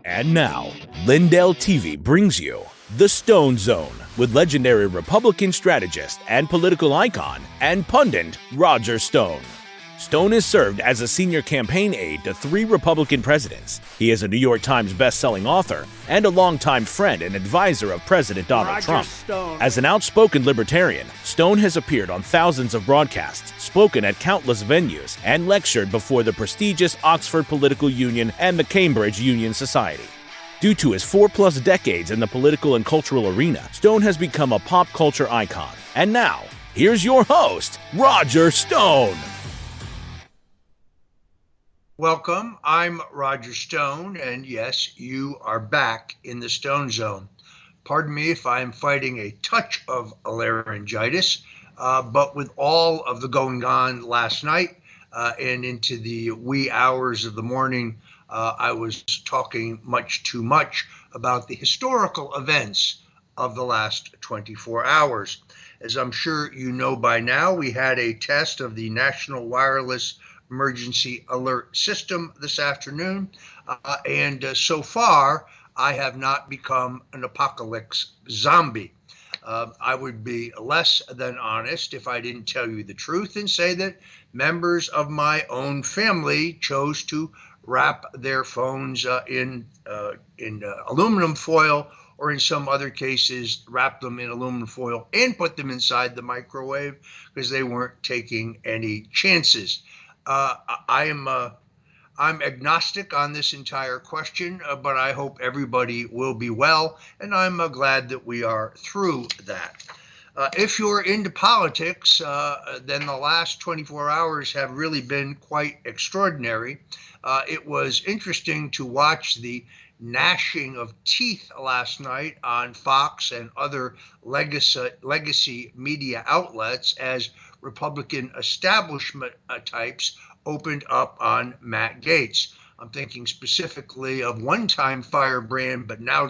And now, Lindell TV brings you the Stone Zone with legendary Republican strategist and political icon and pundit Roger Stone. Stone has served as a senior campaign aide to 3 Republican presidents. He is a New York Times best-selling author and a longtime friend and advisor of President Donald Trump. As an outspoken libertarian, Stone has appeared on thousands of broadcasts, spoken at countless venues, and lectured before the prestigious Oxford Political Union and the Cambridge Union Society. Due to his 4+ decades in the political and cultural arena, Stone has become a pop culture icon. And now, here's your host, Roger Stone. Welcome, I'm Roger Stone, and yes, you are back in the Stone Zone. Pardon me if I'm fighting a touch of laryngitis, but with all of the going on last night and into the wee hours of the morning, I was talking much too much about the historical events of the last 24 hours. As I'm sure you know by now, we had a test of the National Wireless Emergency Alert System this afternoon, and so far I have not become an apocalypse zombie. I would be less than honest if I didn't tell you the truth and say that members of my own family chose to wrap their phones in aluminum foil, or in some other cases wrap them in aluminum foil and put them inside the microwave because they weren't taking any chances. I'm agnostic on this entire question, but I hope everybody will be well, and I'm glad that we are through that. If you're into politics, then the last 24 hours have really been quite extraordinary. It was interesting to watch the gnashing of teeth last night on Fox and other legacy media outlets as Republican establishment types opened up on Matt Gaetz. I'm thinking specifically of one-time firebrand, but now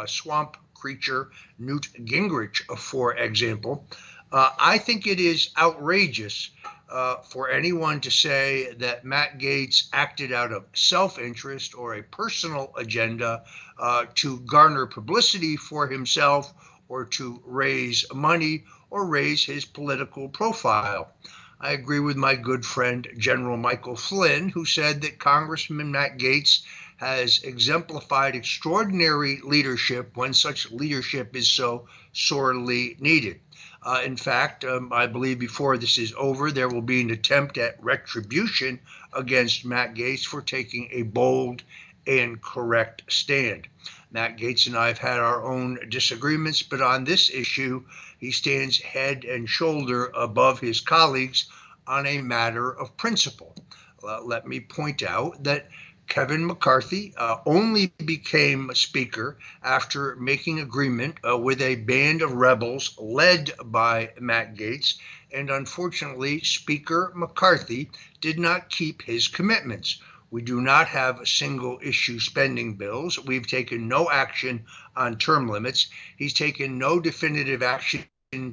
swamp creature Newt Gingrich, for example. I think it is outrageous for anyone to say that Matt Gaetz acted out of self-interest or a personal agenda to garner publicity for himself or to raise money or raise his political profile. I agree with my good friend General Michael Flynn, who said that Congressman Matt Gaetz has exemplified extraordinary leadership when such leadership is so sorely needed. In fact, I believe before this is over, there will be an attempt at retribution against Matt Gaetz for taking a bold and correct stand. Matt Gaetz and I have had our own disagreements, but on this issue, he stands head and shoulder above his colleagues on a matter of principle. Let me point out that Kevin McCarthy only became Speaker after making agreement with a band of rebels led by Matt Gaetz, and unfortunately, Speaker McCarthy did not keep his commitments. We do not have single-issue spending bills. We've taken no action on term limits. He's taken no definitive action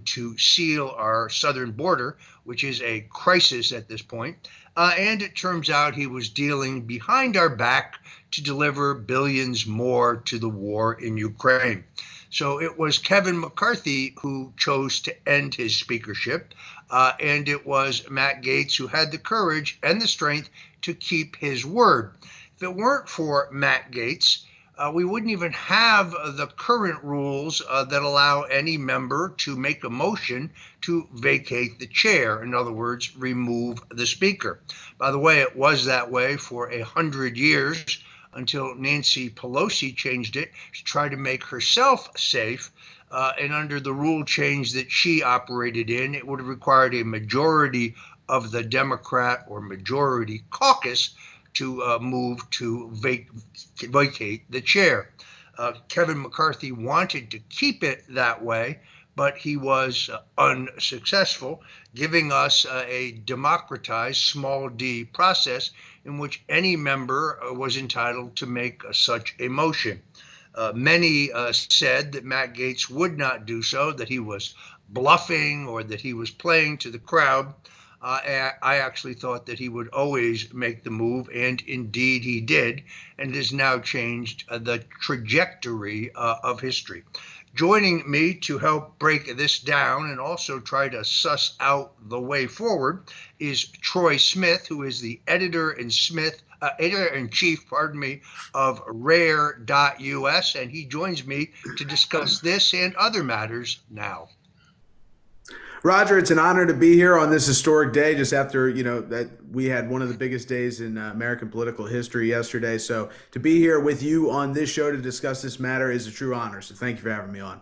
to seal our southern border, which is a crisis at this point. And it turns out he was dealing behind our back to deliver billions more to the war in Ukraine. So it was Kevin McCarthy who chose to end his speakership, and it was Matt Gaetz who had the courage and the strength to keep his word. If it weren't for Matt Gaetz, we wouldn't even have the current rules that allow any member to make a motion to vacate the chair. In other words, remove the speaker. By the way, it was that way for 100 years until Nancy Pelosi changed it to try to make herself safe. And under the rule change that she operated in, it would have required a majority of the Democrat or majority caucus to move to vacate the chair. Kevin McCarthy wanted to keep it that way, but he was unsuccessful, giving us a democratized small d process in which any member was entitled to make such a motion. Many said that Matt Gaetz would not do so, that he was bluffing or that he was playing to the crowd. I actually thought that he would always make the move, and indeed he did, and it has now changed the trajectory of history. Joining me to help break this down and also try to suss out the way forward is Troy Smith, who is the editor-in-chief, of Rare.us, and he joins me to discuss this and other matters now. Roger, it's an honor to be here on this historic day, just after, that we had one of the biggest days in American political history yesterday. So to be here with you on this show to discuss this matter is a true honor. So thank you for having me on.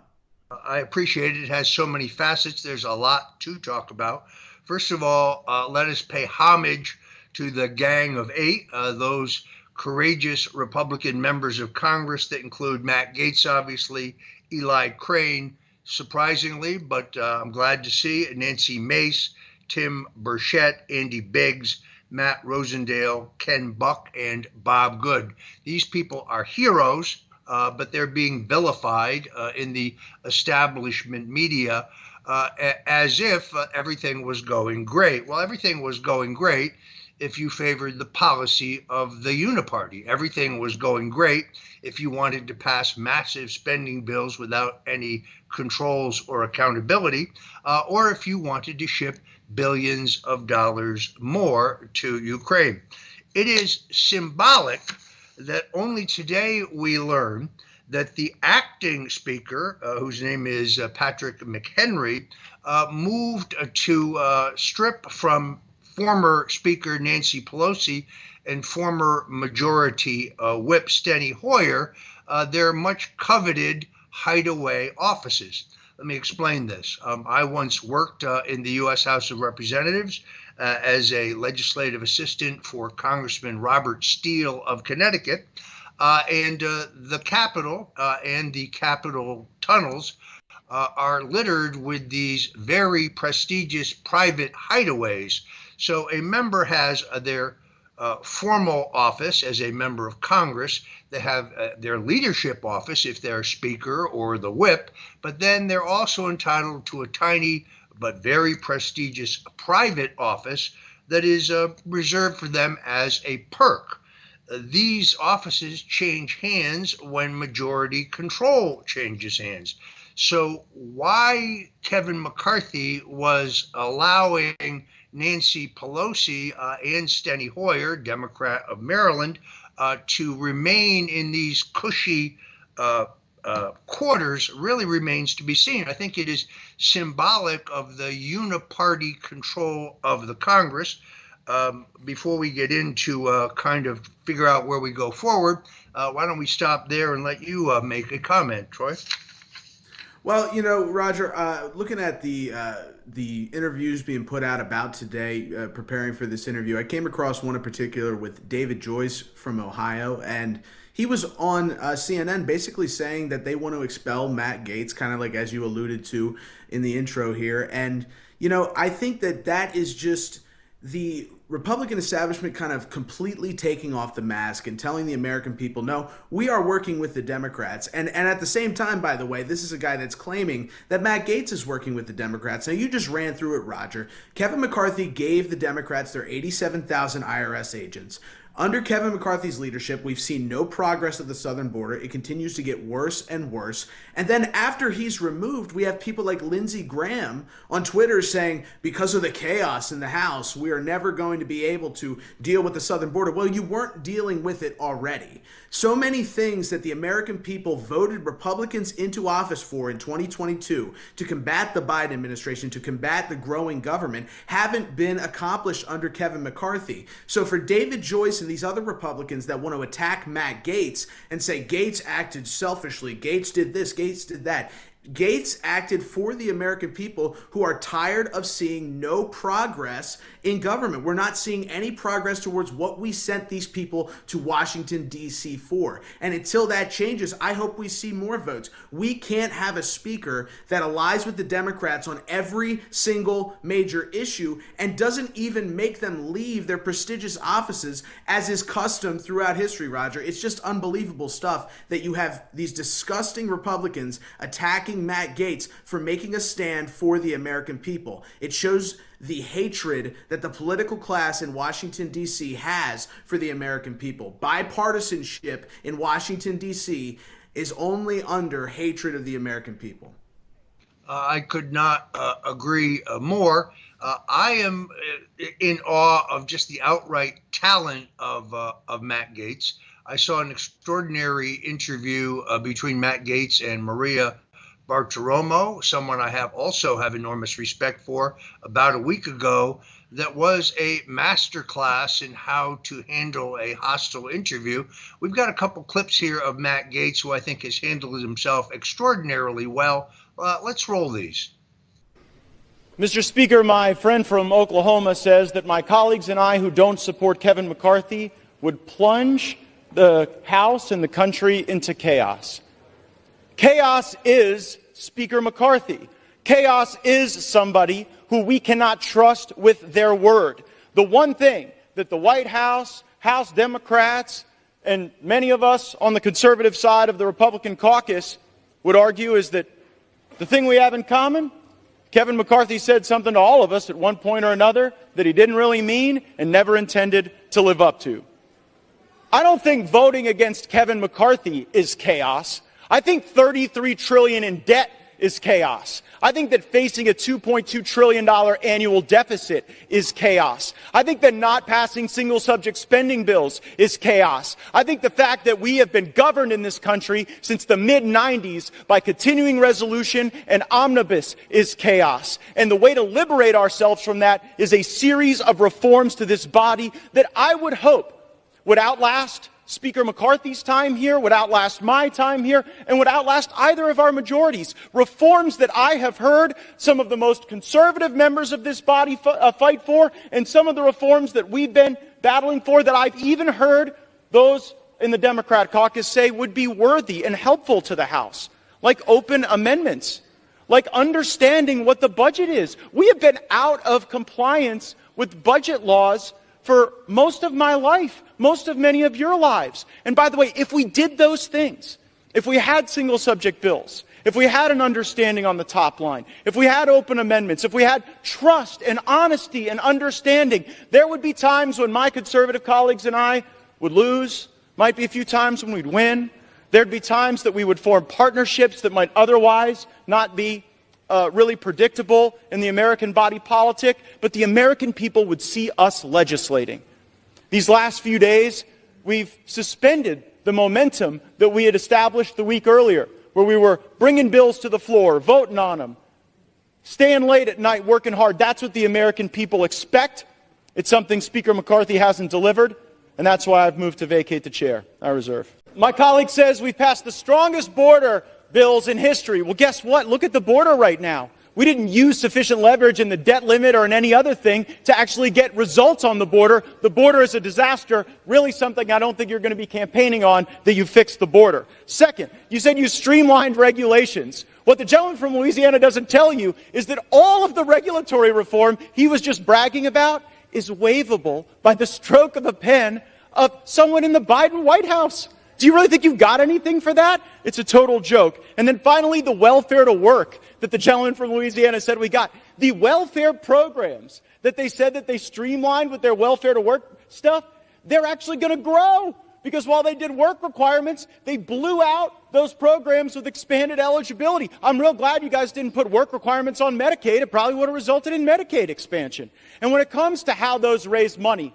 I appreciate it. It has so many facets. There's a lot to talk about. First of all, let us pay homage to the Gang of Eight, those courageous Republican members of Congress that include Matt Gaetz, obviously, Eli Crane, surprisingly, but I'm glad to see Nancy Mace, Tim Burchett, Andy Biggs, Matt Rosendale, Ken Buck, and Bob Good. These people are heroes, but they're being vilified in the establishment media as if everything was going great. Well, everything was going great if you favored the policy of the uniparty. Everything was going great if you wanted to pass massive spending bills without any controls or accountability, or if you wanted to ship billions of dollars more to Ukraine. It is symbolic that only today we learn that the acting speaker, whose name is Patrick McHenry, moved to strip from former Speaker Nancy Pelosi and former Majority Whip Steny Hoyer their much coveted hideaway offices. Let me explain this. I once worked in the U.S. House of Representatives as a legislative assistant for Congressman Robert Steele of Connecticut, and the Capitol and the Capitol tunnels are littered with these very prestigious private hideaways. So a member has their formal office as a member of Congress. They have their leadership office if they're speaker or the whip, but then they're also entitled to a tiny but very prestigious private office that is reserved for them as a perk. These offices change hands when majority control changes hands. So why Kevin McCarthy was allowing Nancy Pelosi and Steny Hoyer, Democrat of Maryland, to remain in these cushy quarters really remains to be seen. I think it is symbolic of the uniparty control of the Congress. Before we get into kind of figure out where we go forward, why don't we stop there and let you make a comment, Troy? Well, Roger, looking at the interviews being put out about today, preparing for this interview, I came across one in particular with David Joyce from Ohio, and he was on CNN basically saying that they want to expel Matt Gaetz, kind of like as you alluded to in the intro here. And, I think that is just the Republican establishment kind of completely taking off the mask and telling the American people, no, we are working with the Democrats. And at the same time, by the way, this is a guy that's claiming that Matt Gaetz is working with the Democrats. Now, you just ran through it, Roger. Kevin McCarthy gave the Democrats their 87,000 IRS agents. Under Kevin McCarthy's leadership, we've seen no progress at the southern border. It continues to get worse and worse. And then after he's removed, we have people like Lindsey Graham on Twitter saying, because of the chaos in the House, we are never going to be able to deal with the southern border. Well, you weren't dealing with it already. So many things that the American people voted Republicans into office for in 2022 to combat the Biden administration, to combat the growing government, haven't been accomplished under Kevin McCarthy. So for David Joyce and these other Republicans that want to attack Matt Gaetz and say Gaetz acted selfishly, Gaetz did this, Gaetz did that, Gaetz acted for the American people who are tired of seeing no progress in government. We're not seeing any progress towards what we sent these people to Washington, D.C. for. And until that changes, I hope we see more votes. We can't have a speaker that allies with the Democrats on every single major issue and doesn't even make them leave their prestigious offices, as is custom throughout history, Roger. It's just unbelievable stuff that you have these disgusting Republicans attacking attacking Matt Gaetz for making a stand for the American people. It shows the hatred that the political class in Washington, D.C. has for the American people. Bipartisanship in Washington, D.C. is only under hatred of the American people. I could not agree more. I am in awe of just the outright talent of Matt Gaetz. I saw an extraordinary interview between Matt Gaetz and Maria Bartiromo, someone I also have enormous respect for, about a week ago, that was a masterclass in how to handle a hostile interview. We've got a couple clips here of Matt Gaetz, who I think has handled himself extraordinarily well. Let's roll these. Mr. Speaker, my friend from Oklahoma says that my colleagues and I who don't support Kevin McCarthy would plunge the House and the country into chaos. Chaos is Speaker McCarthy. Chaos is somebody who we cannot trust with their word. The one thing that the White House, House Democrats, and many of us on the conservative side of the Republican caucus would argue is that the thing we have in common, Kevin McCarthy said something to all of us at one point or another that he didn't really mean and never intended to live up to. I don't think voting against Kevin McCarthy is chaos. I think $33 trillion in debt is chaos. I think that facing a $2.2 trillion annual deficit is chaos. I think that not passing single subject spending bills is chaos. I think the fact that we have been governed in this country since the mid-90s by continuing resolution and omnibus is chaos. And the way to liberate ourselves from that is a series of reforms to this body that I would hope would outlast Speaker McCarthy's time here, would outlast my time here, and would outlast either of our majorities. Reforms that I have heard some of the most conservative members of this body fight for, and some of the reforms that we've been battling for that I've even heard those in the Democrat caucus say would be worthy and helpful to the House, like open amendments, like understanding what the budget is. We have been out of compliance with budget laws for most of my life, most of many of your lives. And by the way, if we did those things, if we had single subject bills, if we had an understanding on the top line, if we had open amendments, if we had trust and honesty and understanding, there would be times when my conservative colleagues and I would lose, might be a few times when we'd win. There'd be times that we would form partnerships that might otherwise not be really predictable in the American body politic, but the American people would see us legislating. These last few days, we've suspended the momentum that we had established the week earlier, where we were bringing bills to the floor, voting on them, staying late at night, working hard. That's what the American people expect. It's something Speaker McCarthy hasn't delivered, and that's why I've moved to vacate the chair. I reserve. My colleague says we've passed the strongest border bills in history. Well, guess what? Look at the border right now. We didn't use sufficient leverage in the debt limit or in any other thing to actually get results on the border. The border is a disaster, really something I don't think you're going to be campaigning on, that you fix the border. Second, you said you streamlined regulations. What the gentleman from Louisiana doesn't tell you is that all of the regulatory reform he was just bragging about is waivable by the stroke of a pen of someone in the Biden White House. Do you really think you've got anything for that? It's a total joke. And then finally, the welfare to work that the gentleman from Louisiana said we got. The welfare programs that they said that they streamlined with their welfare to work stuff, they're actually going to grow. Because while they did work requirements, they blew out those programs with expanded eligibility. I'm real glad you guys didn't put work requirements on Medicaid. It probably would have resulted in Medicaid expansion. And when it comes to how those raise money,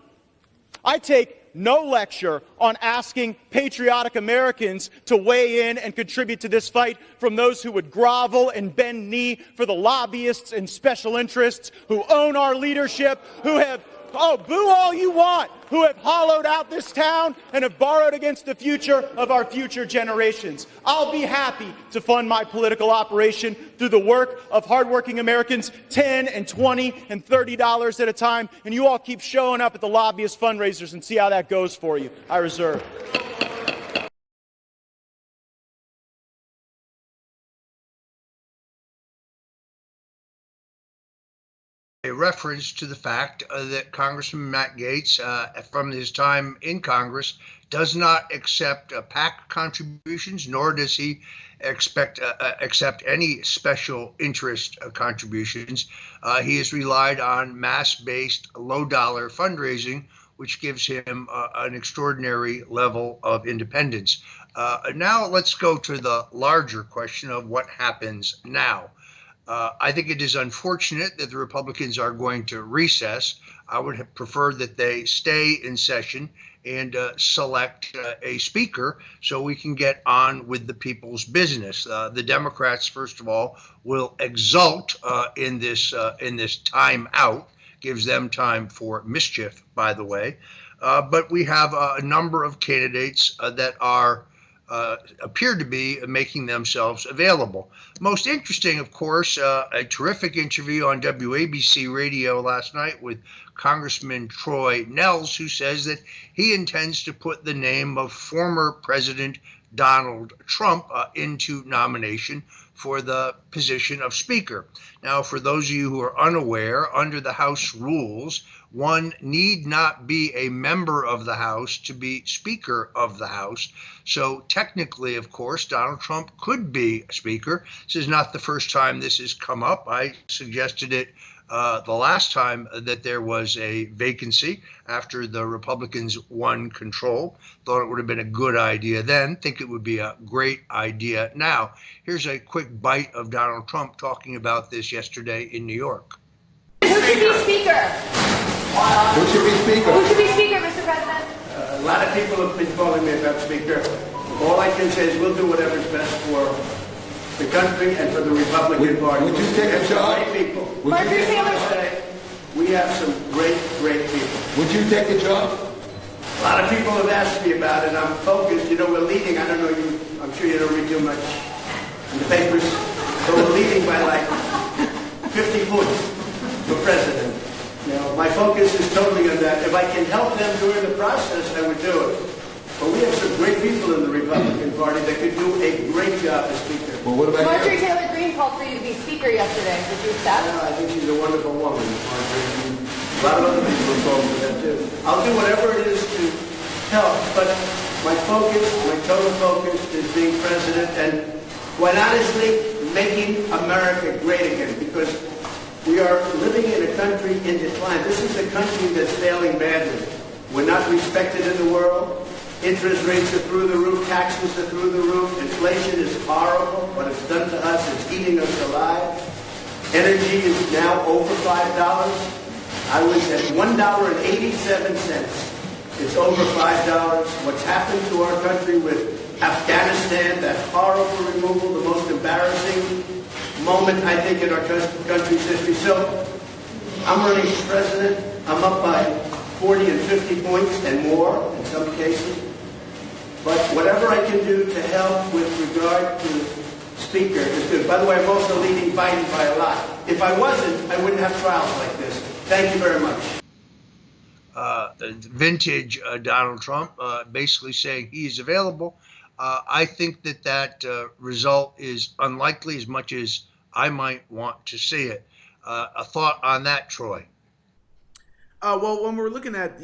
I take no lecture on asking patriotic Americans to weigh in and contribute to this fight from those who would grovel and bend knee for the lobbyists and special interests who own our leadership, who have, boo all you want, who have hollowed out this town and have borrowed against the future of our future generations. I'll be happy to fund my political operation through the work of hardworking Americans, $10 and $20 and $30 at a time, and you all keep showing up at the lobbyist fundraisers and see how that goes for you. I reserve. reference to the fact that Congressman Matt Gaetz, from his time in Congress, does not accept PAC contributions, nor does he accept any special interest contributions. He has relied on mass-based, low-dollar fundraising, which gives him an extraordinary level of independence. Now let's go to the larger question of what happens now. I think it is unfortunate that the Republicans are going to recess. I would have preferred that they stay in session and select a speaker so we can get on with the people's business. The Democrats, first of all, will exult in this time out. Gives them time for mischief, by the way. But we have a number of candidates that are appear to be making themselves available. Most interesting, of course, a terrific interview on WABC radio last night with Congressman Troy Nehls, who says that he intends to put the name of former President Donald Trump into nomination for the position of Speaker. Now, for those of you who are unaware, under the House rules, one need not be a member of the House to be Speaker of the House. So technically, of course, Donald Trump could be Speaker. This is not the first time this has come up. I suggested it the last time that there was a vacancy after the Republicans won control. Thought it would have been a good idea then. Think it would be a great idea now. Here's a quick bite of Donald Trump talking about this yesterday in New York. Who should be Speaker? Who should be Speaker? Who should be Speaker, Mr. President? A lot of people have been calling me about Speaker. All I can say is we'll do whatever's best for the country and for the Republican Party. Would you take a job? Great people. Marjorie Taylor. We have some great people. Would you take the job? A lot of people have asked me about it. I'm focused. You know, we're leading. I don't know you. I'm sure you don't read too much in the papers. So we're leading by like 50 points for president. You know, my focus is totally on that. If I can help them during the process, I would do it. But we have some great people in the Republican Party that could do a great job as Speaker. Well, what about Marjorie you? Taylor Greene called for you to be Speaker yesterday. Did you accept? I think she's a wonderful woman. Marjorie. A lot of other people are calling for that too. I'll do whatever it is to help, but my focus, my total focus is being president and, quite honestly, making America great again, because we are living in a country in decline. This is a country that's failing badly. We're not respected in the world. Interest rates are through the roof. Taxes are through the roof. Inflation is horrible. What it's done to us is eating us alive. Energy is now over $5. I was at $1.87. It's over $5. What's happened to our country with Afghanistan, that horrible removal, the most embarrassing moment, I think, in our country's history. So I'm running for president. I'm up by 40 and 50 points and more in some cases. But whatever I can do to help with regard to Speaker is good. By the way, I'm also leading Biden by a lot. If I wasn't, I wouldn't have trials like this. Thank you very much. Vintage Donald Trump basically saying he is available. I think that result is unlikely as much as I might want to see it. A thought on that, Troy? Well, when we're looking at,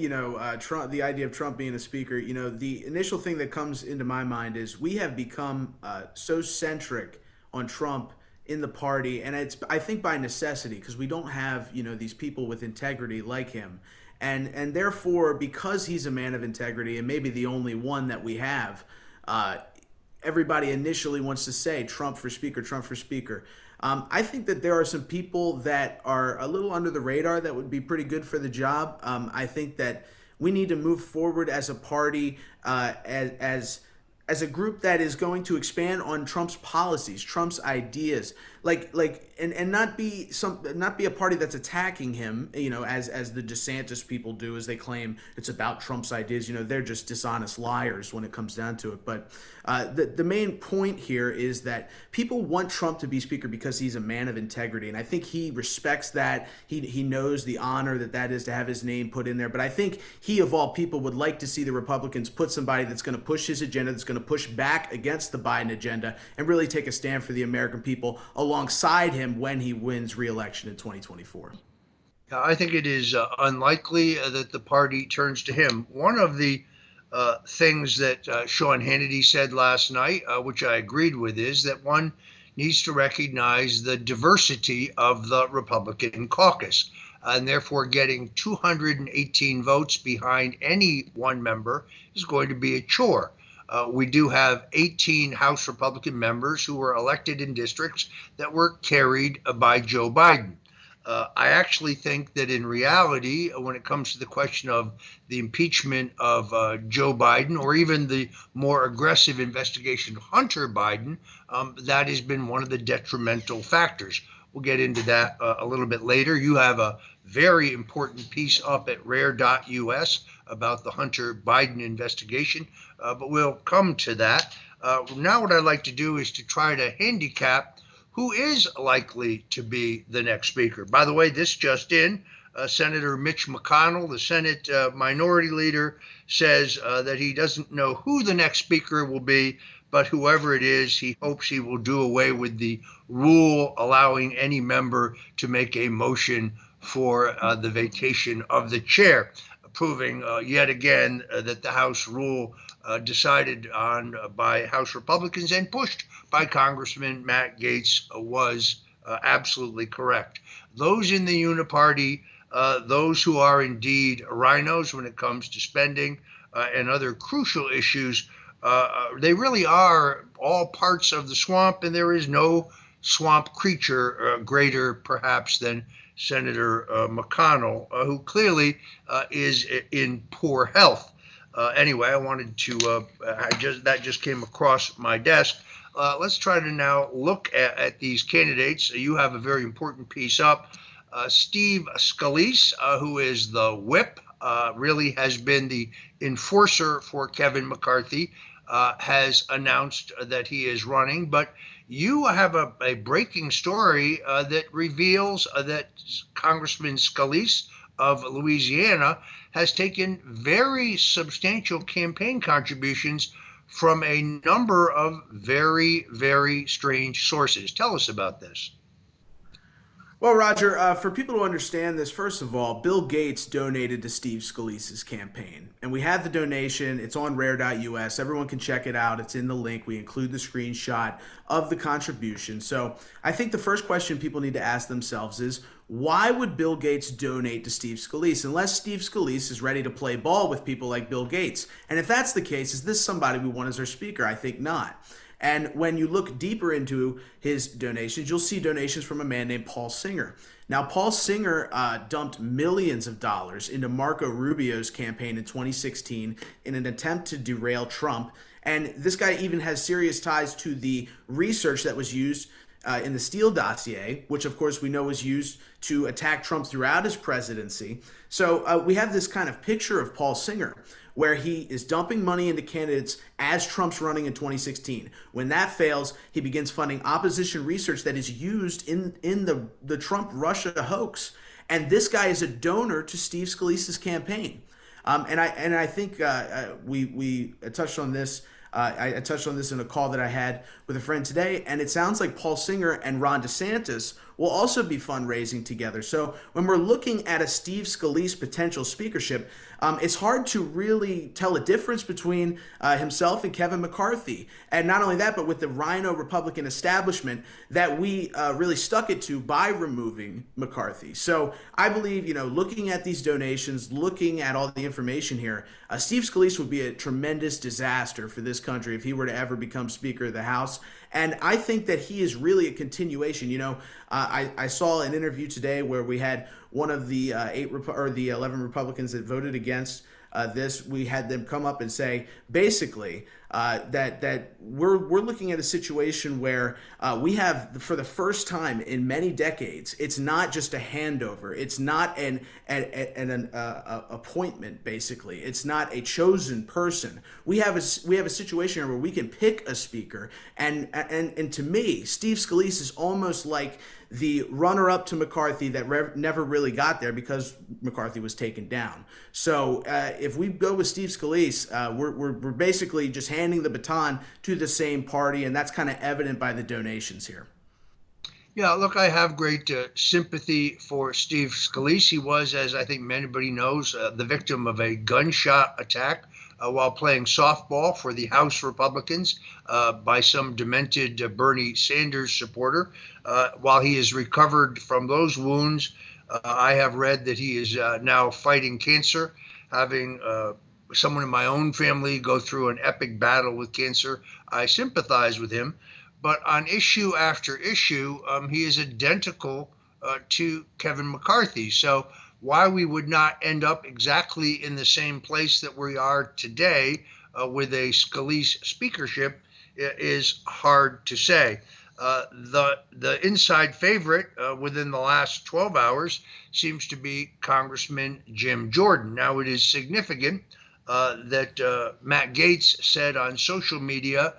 Trump, the idea of Trump being a speaker, the initial thing that comes into my mind is we have become so centric on Trump in the party, and it's, I think, by necessity, because we don't have, these people with integrity like him. And therefore, because he's a man of integrity and maybe the only one that we have, everybody initially wants to say Trump for speaker, Trump for speaker. I think that there are some people that are a little under the radar that would be pretty good for the job. I think that we need to move forward as a party, as a group that is going to expand on Trump's policies, Trump's ideas, and not be a party that's attacking him, as the DeSantis people do, as they claim it's about Trump's ideas. They're just dishonest liars when it comes down to it. But the main point here is that people want Trump to be speaker because he's a man of integrity, and I think he respects that. He knows the honor that is to have his name put in there. But I think he, of all people, would like to see the Republicans put somebody that's going to push his agenda, that's going to push back against the Biden agenda, and really take a stand for the American people alongside him when he wins re-election in 2024. I think it is unlikely that the party turns to him. One of the things that Sean Hannity said last night, which I agreed with, is that one needs to recognize the diversity of the Republican caucus. And therefore, getting 218 votes behind any one member is going to be a chore. We do have 18 House Republican members who were elected in districts that were carried by Joe Biden. I actually think that in reality, when it comes to the question of the impeachment of Joe Biden, or even the more aggressive investigation of Hunter Biden, that has been one of the detrimental factors. We'll get into that a little bit later. You have a very important piece up at rare.us about the Hunter Biden investigation, but we'll come to that. Now what I'd like to do is to try to handicap who is likely to be the next speaker. By the way, this just in, Senator Mitch McConnell, the Senate minority leader, says that he doesn't know who the next speaker will be, but whoever it is, he hopes he will do away with the rule allowing any member to make a motion for the vacation of the chair, proving yet again that the House rule decided on by House Republicans and pushed by Congressman Matt Gaetz was absolutely correct. Those in the uniparty, those who are indeed rhinos when it comes to spending and other crucial issues, they really are all parts of the swamp, and there is no swamp creature greater perhaps than Senator McConnell, who clearly is in poor health. Anyway, I wanted to, that just came across my desk. Let's try to now look at these candidates. You have a very important piece up. Steve Scalise, who is the whip, really has been the enforcer for Kevin McCarthy, has announced that he is running. But you have a breaking story that reveals that Congressman Scalise of Louisiana has taken very substantial campaign contributions from a number of very, very strange sources. Tell us about this. Well, Roger, for people to understand this, first of all, Bill Gates donated to Steve Scalise's campaign. And we have the donation. It's on rare.us. Everyone can check it out. It's in the link. We include the screenshot of the contribution. So I think the first question people need to ask themselves is, why would Bill Gates donate to Steve Scalise unless Steve Scalise is ready to play ball with people like Bill Gates? And if that's the case, is this somebody we want as our speaker? I think not. And when you look deeper into his donations, you'll see donations from a man named Paul Singer. Now, Paul Singer dumped millions of dollars into Marco Rubio's campaign in 2016 in an attempt to derail Trump. And this guy even has serious ties to the research that was used in the Steele dossier, which of course we know was used to attack Trump throughout his presidency. So we have this kind of picture of Paul Singer, where he is dumping money into candidates as Trump's running in 2016. When that fails, he begins funding opposition research that is used in the Trump-Russia hoax. And this guy is a donor to Steve Scalise's campaign. And I think we touched on this. I touched on this in a call that I had with a friend today, and it sounds like Paul Singer and Ron DeSantis will also be fundraising together. So when we're looking at a Steve Scalise potential speakership, it's hard to really tell a difference between himself and Kevin McCarthy. And not only that, but with the rhino Republican establishment that we really stuck it to by removing McCarthy. So I believe, looking at these donations, looking at all the information here, Steve Scalise would be a tremendous disaster for this country if he were to ever become Speaker of the House. And I think that he is really a continuation. I saw an interview today where we had one of the 11 Republicans that voted against this. We had them come up and say basically that we're looking at a situation where we have, for the first time in many decades, it's not just a handover. It's not an appointment. Basically, it's not a chosen person. We have a situation where we can pick a speaker, and to me, Steve Scalise is almost like the runner-up to McCarthy that never really got there because McCarthy was taken down. So if we go with Steve Scalise, we're basically just handing the baton to the same party, and that's kind of evident by the donations here. Yeah, look, I have great sympathy for Steve Scalise. He was, as I think anybody knows, the victim of a gunshot attack while playing softball for the House Republicans by some demented Bernie Sanders supporter. While he is recovered from those wounds, I have read that he is now fighting cancer, having someone in my own family go through an epic battle with cancer. I sympathize with him. But on issue after issue, he is identical to Kevin McCarthy. So why we would not end up exactly in the same place that we are today with a Scalise speakership is hard to say. The inside favorite within the last 12 hours seems to be Congressman Jim Jordan. Now, it is significant that Matt Gaetz said on social media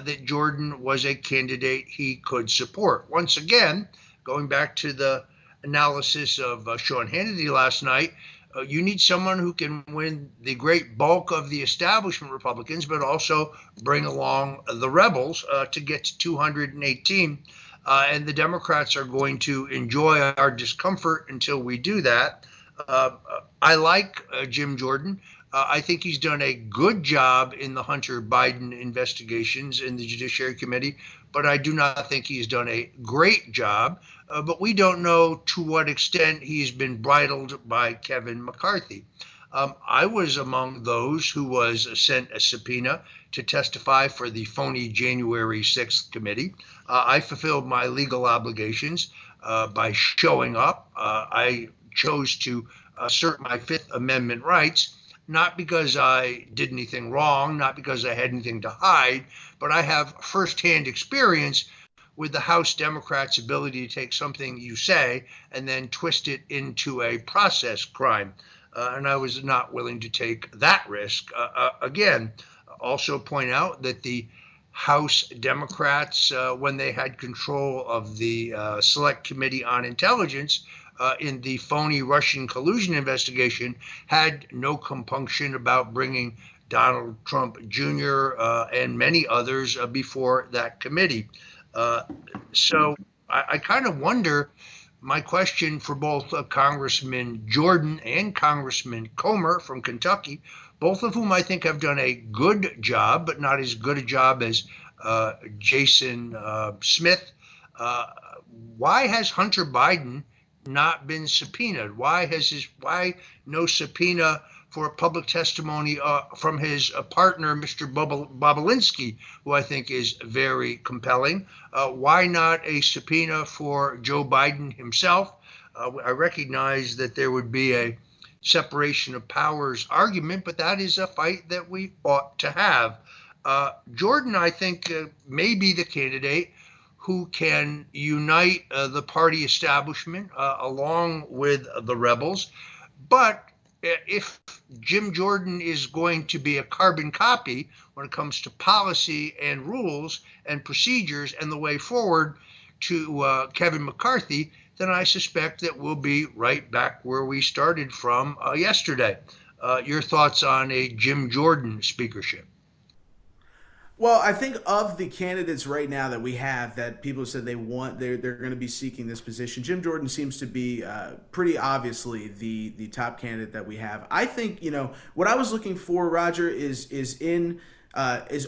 that Jordan was a candidate he could support. Once again, going back to the analysis of Sean Hannity last night, you need someone who can win the great bulk of the establishment Republicans, but also bring along the rebels to get to 218. And the Democrats are going to enjoy our discomfort until we do that. I like Jim Jordan. I think he's done a good job in the Hunter Biden investigations in the Judiciary Committee, but I do not think he's done a great job. But we don't know to what extent he's been bridled by Kevin McCarthy. I was among those who was sent a subpoena to testify for the phony January 6th committee. I fulfilled my legal obligations by showing up. I chose to assert my Fifth Amendment rights, not because I did anything wrong, not because I had anything to hide, but I have firsthand experience with the House Democrats' ability to take something you say and then twist it into a process crime. And I was not willing to take that risk. Again, also point out that the House Democrats, when they had control of the Select Committee on Intelligence, in the phony Russian collusion investigation, had no compunction about bringing Donald Trump Jr. And many others before that committee. So I kind of wonder, my question for both Congressman Jordan and Congressman Comer from Kentucky, both of whom I think have done a good job, but not as good a job as Jason Smith. Why has Hunter Biden not been subpoenaed? Why no subpoena for public testimony from his partner, Mr. Bobulinski, who I think is very compelling? Why not a subpoena for Joe Biden himself? I recognize that there would be a separation of powers argument, but that is a fight that we ought to have. Jordan, I think, may be the candidate who can unite the party establishment along with the rebels. But if Jim Jordan is going to be a carbon copy when it comes to policy and rules and procedures and the way forward to Kevin McCarthy, then I suspect that we'll be right back where we started from yesterday. Your thoughts on a Jim Jordan speakership? Well, I think of the candidates right now that we have that people said they want, they're going to be seeking this position. Jim Jordan seems to be pretty obviously the top candidate that we have. I think, what I was looking for, Roger, is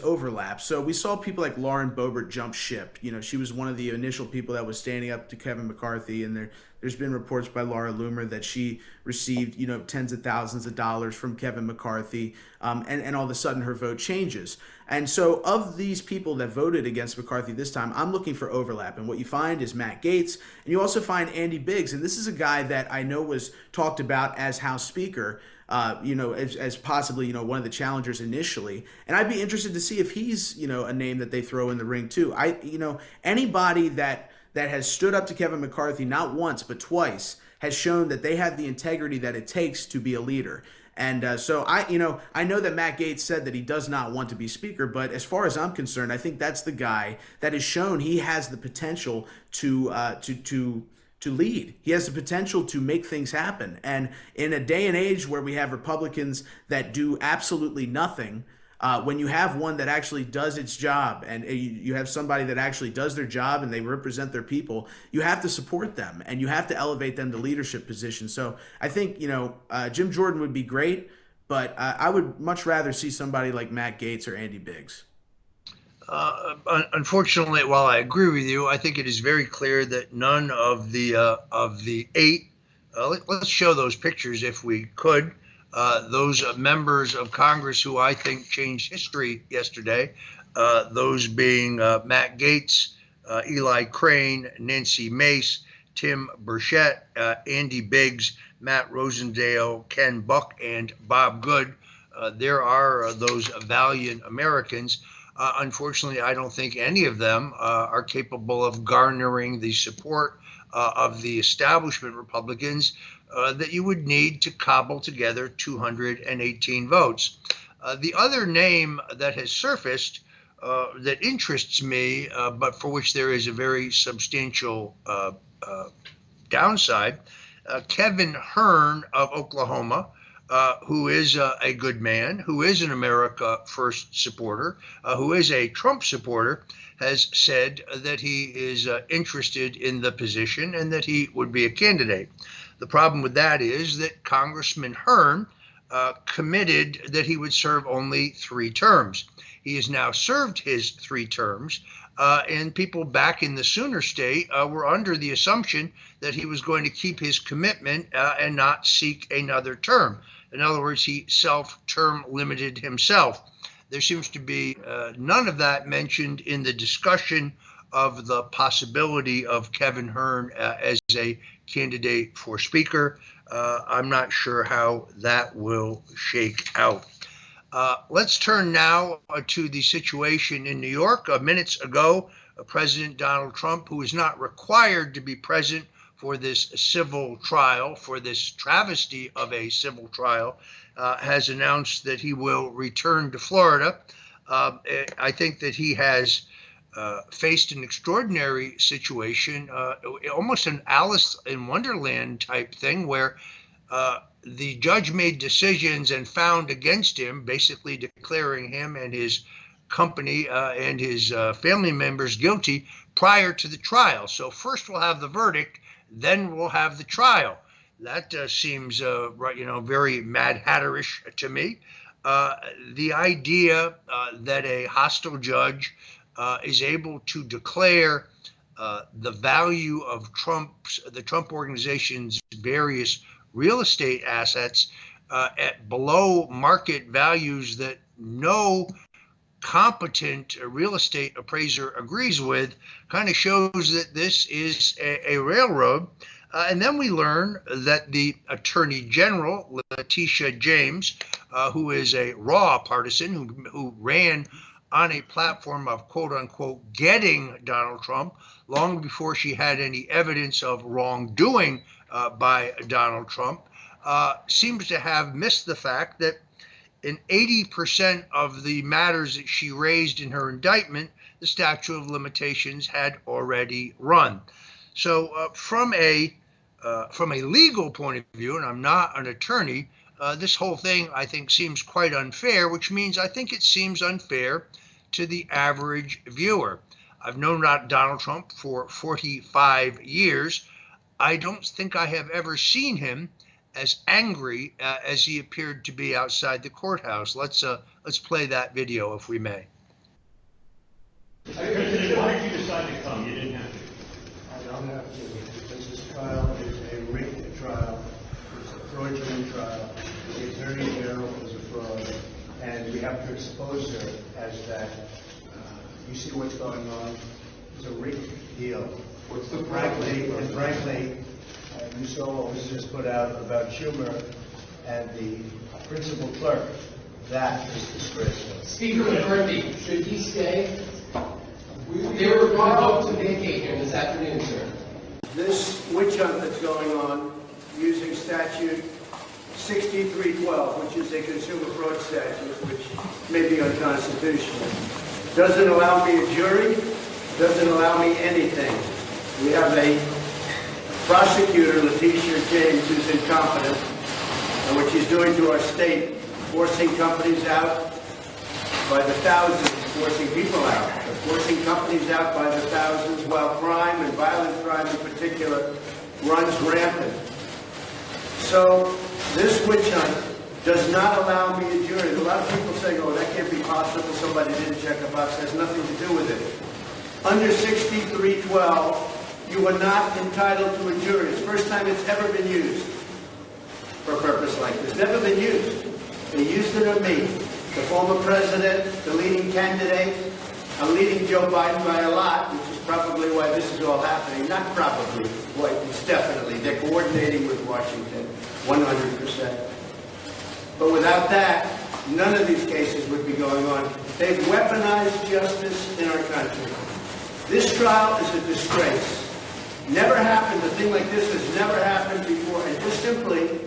overlap. So we saw people like Lauren Boebert jump ship. She was one of the initial people that was standing up to Kevin McCarthy, and there's been reports by Laura Loomer that she received, tens of thousands of dollars from Kevin McCarthy, and all of a sudden her vote changes. And so of these people that voted against McCarthy this time, I'm looking for overlap. And what you find is Matt Gaetz, and you also find Andy Biggs. And this is a guy that I know was talked about as House Speaker, as possibly, one of the challengers initially. And I'd be interested to see if he's, a name that they throw in the ring too. Anybody that has stood up to Kevin McCarthy not once but twice has shown that they have the integrity that it takes to be a leader. And so I know that Matt Gaetz said that he does not want to be speaker, but as far as I'm concerned, I think that's the guy that has shown he has the potential to lead. He has the potential to make things happen. And in a day and age where we have Republicans that do absolutely nothing, When you have one that actually does its job, and you have somebody that actually does their job and they represent their people, you have to support them and you have to elevate them to leadership positions. So I think, Jim Jordan would be great, but I would much rather see somebody like Matt Gaetz or Andy Biggs. Unfortunately, while I agree with you, I think it is very clear that none of the eight. Let's show those pictures if we could. Those members of Congress who I think changed history yesterday, those being Matt Gaetz, Eli Crane, Nancy Mace, Tim Burchett, Andy Biggs, Matt Rosendale, Ken Buck, and Bob Good. There are those valiant Americans. Unfortunately, I don't think any of them are capable of garnering the support of the establishment Republicans that you would need to cobble together 218 votes. The other name that has surfaced that interests me, but for which there is a very substantial downside, Kevin Hern of Oklahoma, who is a good man, who is an America First supporter, who is a Trump supporter, has said that he is interested in the position and that he would be a candidate. The problem with that is that Congressman Hern committed that he would serve only 3 terms. He has now served his 3 terms, and people back in the Sooner State were under the assumption that he was going to keep his commitment and not seek another term. In other words, he self-term limited himself. There seems to be none of that mentioned in the discussion of the possibility of Kevin Hern as a candidate for Speaker. I'm not sure how that will shake out. Let's turn now to the situation in New York. Minutes ago, President Donald Trump, who is not required to be present for this civil trial, for this travesty of a civil trial, has announced that he will return to Florida. I think that he has faced an extraordinary situation, almost an Alice in Wonderland type thing, where the judge made decisions and found against him, basically declaring him and his company and his family members guilty prior to the trial. So first we'll have the verdict, then we'll have the trial. That seems very Mad Hatterish to me. The idea that a hostile judge is able to declare the value of the Trump organization's various real estate assets at below market values that no competent real estate appraiser agrees with kind of shows that this is a railroad. And then we learn that the Attorney General, Letitia James, who is a raw partisan who ran on a platform of quote unquote getting Donald Trump long before she had any evidence of wrongdoing by Donald Trump, seems to have missed the fact that in 80% of the matters that she raised in her indictment, the statute of limitations had already run. So from a legal point of view, and I'm not an attorney, this whole thing I think seems quite unfair, which means I think it seems unfair to the average viewer. I've known Donald Trump for 45 years. I don't think I have ever seen him as angry as he appeared to be outside the courthouse. Let's play that video if we may. Why did you decide to come? You didn't have to. I don't have to, because this trial is a rigged trial. It's a fraudulent trial. The Attorney General is a fraud, and we have to expose her as that. You see what's going on? It's a rigged deal. What's the Frankly, you saw what was just put out about Schumer and the principal clerk. That is disgraceful. Speaker McCarthy, should he stay? They were going to vote to vacate him this afternoon, sir. This witch hunt that's going on using statute 6312, which is a consumer fraud statute, which may be unconstitutional, doesn't allow me a jury, doesn't allow me anything. We have a prosecutor, Letitia James, who's incompetent, and what she's doing to our state, forcing companies out, by the thousands, forcing people out. They're forcing companies out by the thousands, while crime, and violent crime in particular, runs rampant. So this witch hunt does not allow me a jury. A lot of people say, oh, that can't be possible. Somebody didn't check a box. It has nothing to do with it. Under 6312, you are not entitled to a jury. It's the first time it's ever been used for a purpose like this. Never been used. They used it on me, the former president, the leading candidate. I'm leading Joe Biden by a lot, which is probably why this is all happening. Not probably, boy, it's definitely. They're coordinating with Washington, 100%. But without that, none of these cases would be going on. They've weaponized justice in our country. This trial is a disgrace. Never happened. A thing like this has never happened before. And just simply,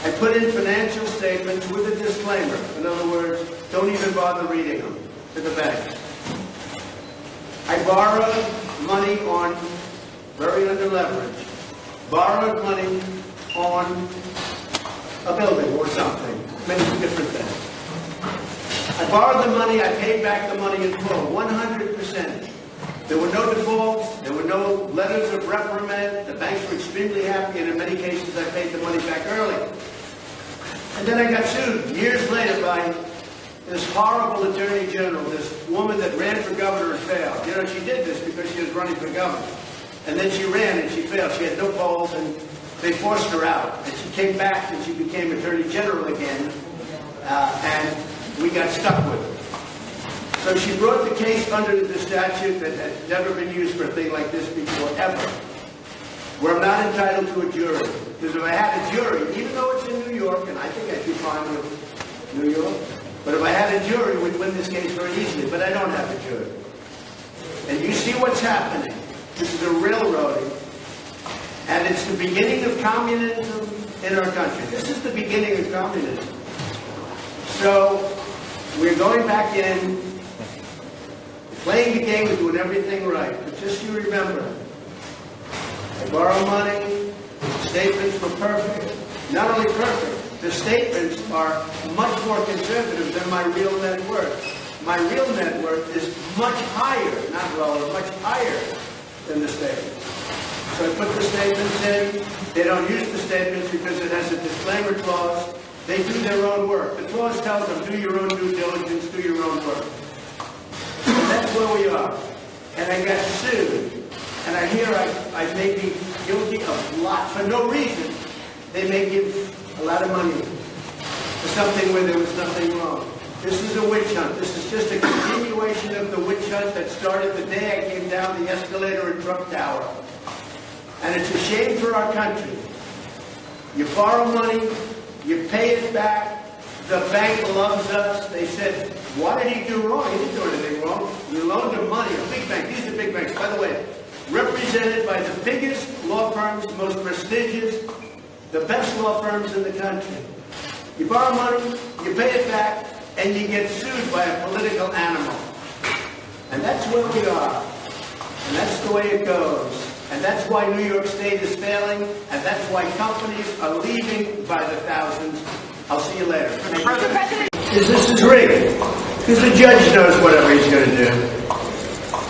I put in financial statements with a disclaimer. In other words, don't even bother reading them to the bank. I borrowed money on, very under leverage, borrowed money on a building or something, many different things. I borrowed the money, I paid back the money in full, 100%. There were no defaults, there were no letters of reprimand, the banks were extremely happy, and in many cases I paid the money back early. And then I got sued years later by this horrible attorney general, this woman that ran for governor and failed. You know, she did this because she was running for governor. And then she ran and she failed. She had no polls and they forced her out. And she came back and she became attorney general again. And we got stuck with her. So she brought the case under the statute that had never been used for a thing like this before, ever. Where I'm not entitled to a jury. Because if I had a jury, even though it's in New York, and I think I'd be fine with New York, but if I had a jury, we'd win this case very easily. But I don't have a jury. And you see what's happening. This is a railroading. And it's the beginning of communism in our country. This is the beginning of communism. So we're going back in, playing the game and doing everything right. But just you remember, I borrow money, statements were perfect. Not only perfect, the statements are much more conservative than my real net worth. My real net worth is much higher, not lower, much higher than the statements. So I put the statements in. They don't use the statements because it has a disclaimer clause. They do their own work. The clause tells them, do your own due diligence, do your own work. And that's where we are. And I got sued. And I hear I may be guilty of a lot for no reason. They may give a lot of money for something where there was nothing wrong. This is a witch hunt. This is just a continuation of the witch hunt that started the day I came down the escalator in Trump Tower. And it's a shame for our country. You borrow money, you pay it back, the bank loves us. They said, what did he do wrong? He didn't do anything wrong. We loaned him money, a big bank. These are big banks, by the way, represented by the biggest law firms, most prestigious, the best law firms in the country. You borrow money, you pay it back, and you get sued by a political animal. And that's where we are. And that's the way it goes. And that's why New York State is failing, and that's why companies are leaving by the thousands. I'll see you later. This is rigged. Because the judge knows whatever he's going to do.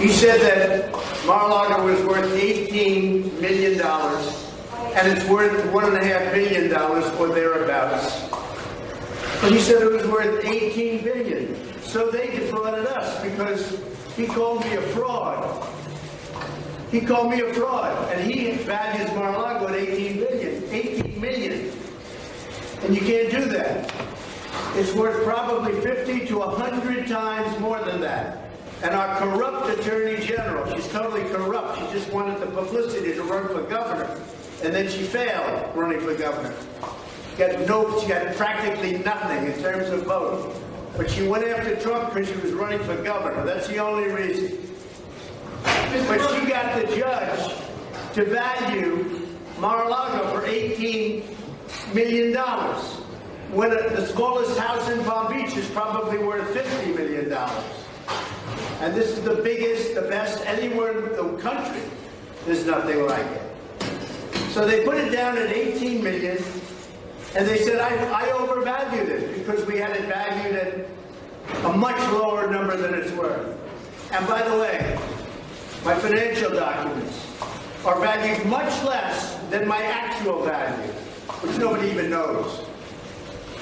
He said that Mar-a-Lago was worth $18 million, and it's worth $1.5 billion or thereabouts. And he said it was worth $18 billion. So they defrauded us because he called me a fraud. He called me a fraud, and he values Mar-a-Lago at $18 million. And you can't do that. It's worth probably 50 to 100 times more than that. And our corrupt attorney general, she's totally corrupt. She just wanted the publicity to run for governor. And then she failed running for governor. She got practically nothing in terms of vote. But she went after Trump because she was running for governor. That's the only reason. But she got the judge to value Mar-a-Lago for $18 million. When the smallest house in Palm Beach is probably worth $50 million. And this is the biggest, the best anywhere in the country. There's nothing like it. So they put it down at $18 million, and they said, I overvalued it because we had it valued at a much lower number than it's worth. And by the way, my financial documents are valued much less than my actual value, which nobody even knows.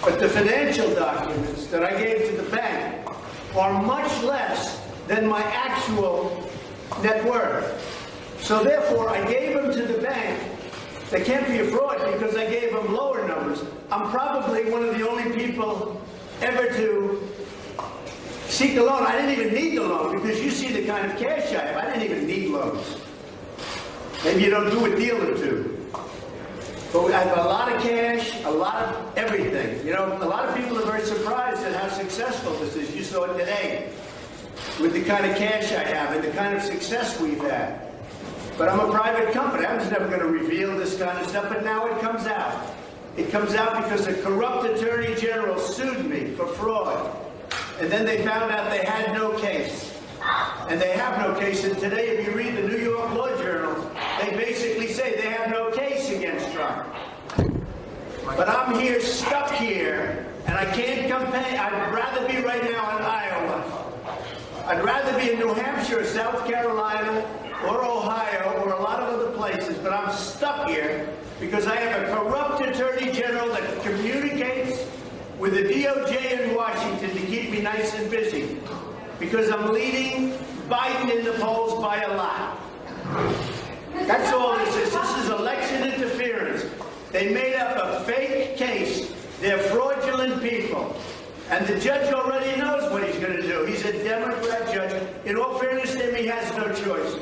But the financial documents that I gave to the bank are much less than my actual net worth. So therefore, I gave them to the bank. They can't be a fraud because I gave them lower numbers. I'm probably one of the only people ever to seek a loan. I didn't even need the loan because you see the kind of cash I have. I didn't even need loans. Maybe you don't do a deal or two. But I have a lot of cash, a lot of everything. You know, a lot of people are very surprised at how successful this is. You saw it today with the kind of cash I have and the kind of success we've had. But I'm a private company. I was never going to reveal this kind of stuff, but now it comes out. It comes out because a corrupt attorney general sued me for fraud. And then they found out they had no case. And they have no case. And today, if you read the New York Law Journal, they basically say they have no case against Trump. But I'm here, stuck here, and I can't campaign. I'd rather be right now in Iowa. I'd rather be in New Hampshire or South Carolina or Ohio or a lot of other places, but I'm stuck here because I have a corrupt attorney general that communicates with the DOJ in Washington to keep me nice and busy because I'm leading Biden in the polls by a lot. That's all this is. This is election interference. They made up a fake case. They're fraudulent people. And the judge already knows what he's going to do. He's a Democrat judge. In all fairness to him, he has no choice.